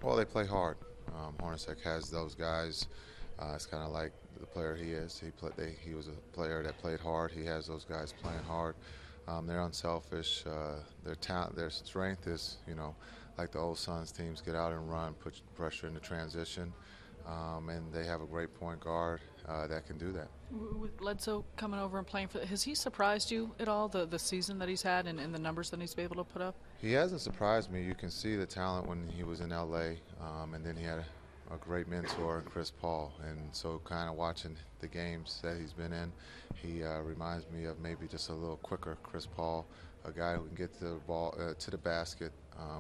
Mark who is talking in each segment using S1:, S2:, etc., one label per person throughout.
S1: Well, they play hard. Hornacek has those guys. It's kind of like the player he is. He was a player that played hard. He has those guys playing hard. They're unselfish. Their talent, their strength is, like the old Suns teams, get out and run, put pressure in the transition, and they have a great point guard that can do that.
S2: With Bledsoe coming over and playing has he surprised you at all, the season that he's had and the numbers that he's been able to put up?
S1: He hasn't surprised me. You can see the talent when he was in LA, and then he had a great mentor in Chris Paul. And so, kind of watching the games that he's been in, he reminds me of maybe just a little quicker Chris Paul, a guy who can get to the ball to the basket.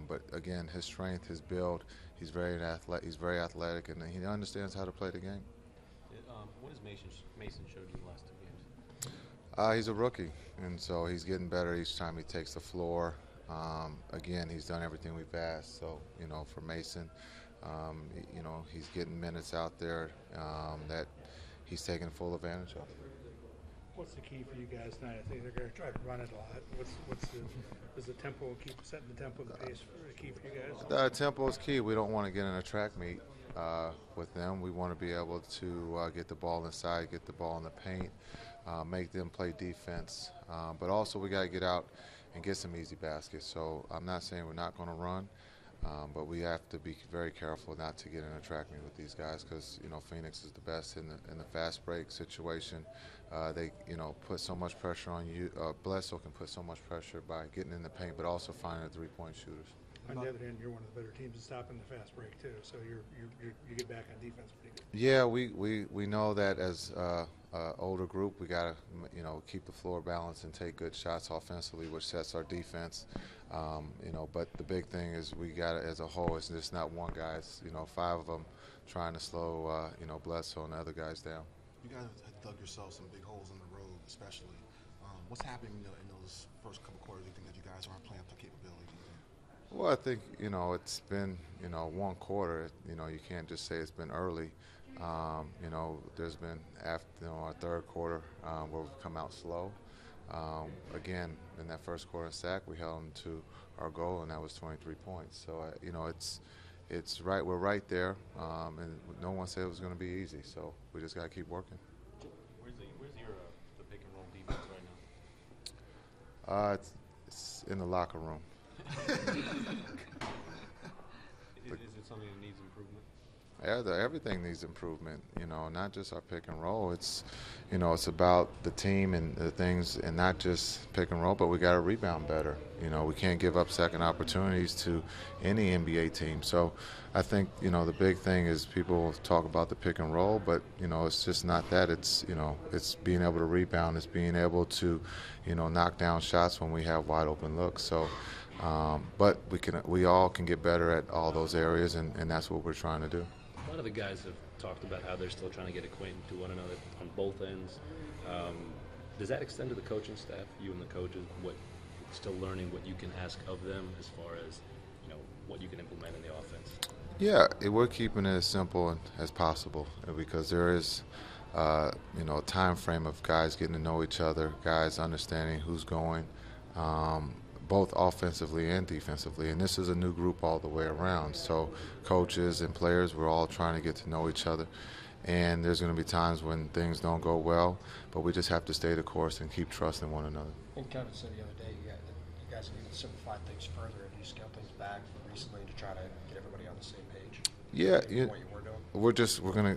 S1: But again, his strength, his build, he's very athletic. He's very athletic, and he understands how to play the game.
S3: What has Mason showed you the last two games?
S1: He's a rookie, and so he's getting better each time he takes the floor. Again, he's done everything we've asked. So, for Mason, he's getting minutes out there that he's taking full advantage of.
S4: What's the key for you guys tonight? I think they're going to try to run it a lot. Is the tempo keep setting the tempo, the pace for the key for you guys?
S1: The tempo is key. We don't want to get in a track meet with them. We want to be able to get the ball inside, get the ball in the paint, make them play defense. But also we got to get out and get some easy baskets. So I'm not saying we're not going to run, but we have to be very careful not to get in a track meet with these guys because Phoenix is the best in the fast break situation. They put so much pressure on you. Bledsoe can put so much pressure by getting in the paint, but also finding the three-point shooters.
S4: On the other hand, you're one of the better teams at stopping the fast break too. So you get back on defense pretty good.
S1: Yeah, we know that as older group, we got to keep the floor balanced and take good shots offensively, which sets our defense. But the big thing is we got to, as a whole, it's just not one guy. It's, five of them trying to slow Bledsoe and the other guys down.
S5: You guys have dug yourself some big holes in the road, especially. What's happening in those first couple quarters? Do you think that you guys aren't playing up to capability?
S1: Well, I think it's been one quarter. You can't just say it's been early. There's been after our third quarter where we've come out slow. Again, in that first quarter sack, we held them to our goal, and that was 23 points. So it's right. We're right there, and no one said it was going to be easy. So we just got to keep working.
S3: Where's your the pick and roll defense right now?
S1: It's in the locker room.
S3: Is it something that needs improvement?
S1: Yeah, everything needs improvement. Not just our pick and roll. It's about the team and the things, and not just pick and roll. But we got to rebound better. We can't give up second opportunities to any NBA team. So I think the big thing is people talk about the pick and roll, but it's just not that. It's it's being able to rebound. It's being able to knock down shots when we have wide open looks. So. But we all can get better at all those areas, and that's what we're trying to do.
S6: A lot of the guys have talked about how they're still trying to get acquainted to one another on both ends. Does that extend to the coaching staff, you and the coaches, still learning what you can ask of them as far as what you can implement in the offense?
S1: Yeah, we're keeping it as simple as possible because there is a time frame of guys getting to know each other, guys understanding who's going. Both offensively and defensively, and this is a new group all the way around. So coaches and players, we're all trying to get to know each other, and there's going to be times when things don't go well, but we just have to stay the course and keep trusting one another.
S7: And Kevin said the other day, you guys need to simplify things further. Have you scaled things back recently to try to get everybody on the same page?
S1: Yeah,
S7: what you were doing?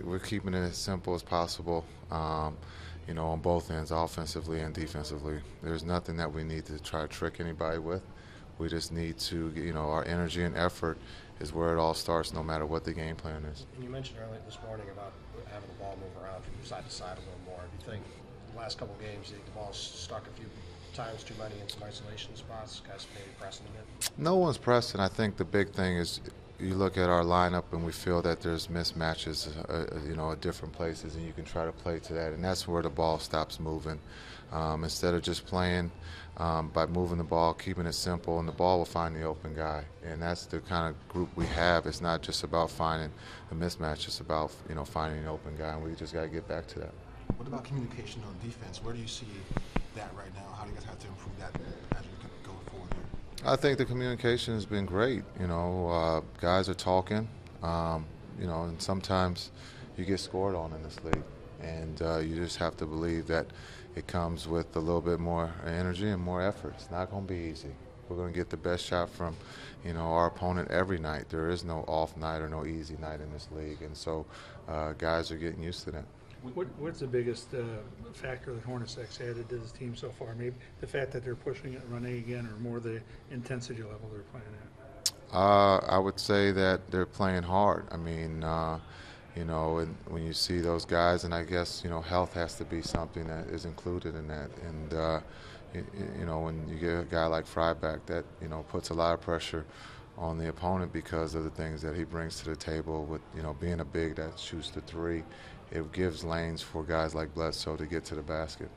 S1: we're keeping it as simple as possible. On both ends, offensively and defensively. There's nothing that we need to try to trick anybody with. We just need to, our energy and effort is where it all starts, no matter what the game plan is.
S7: And you mentioned earlier this morning about having the ball move around from side to side a little more. Do you think the last couple of games, the ball's stuck a few times too many in some isolation spots? Guys maybe pressing it?
S1: No one's pressing. I think the big thing is you look at our lineup and we feel that there's mismatches, at different places, and you can try to play to that, and that's where the ball stops moving. Instead of just playing by moving the ball, keeping it simple, and the ball will find the open guy, and that's the kind of group we have. It's not just about finding a mismatch; it's about finding an open guy, and we just got to get back to that.
S5: What about communication on defense? Where do you see that right now? How do you guys have to improve that as we go forward here?
S1: I think the communication has been great. Guys are talking. And sometimes you get scored on in this league, and you just have to believe that it comes with a little bit more energy and more effort. It's not going to be easy. We're going to get the best shot from, our opponent every night. There is no off night or no easy night in this league, and so guys are getting used to that.
S4: What's the biggest factor that Hornets X added to this team so far? Maybe the fact that they're pushing it and running again, or more the intensity level they're playing at?
S1: I would say that they're playing hard. I mean, and when you see those guys, and I guess, health has to be something that is included in that. And, when you get a guy like Fryback that, puts a lot of pressure on the opponent because of the things that he brings to the table with, being a big that shoots the three, it gives lanes for guys like Bledsoe to get to the basket.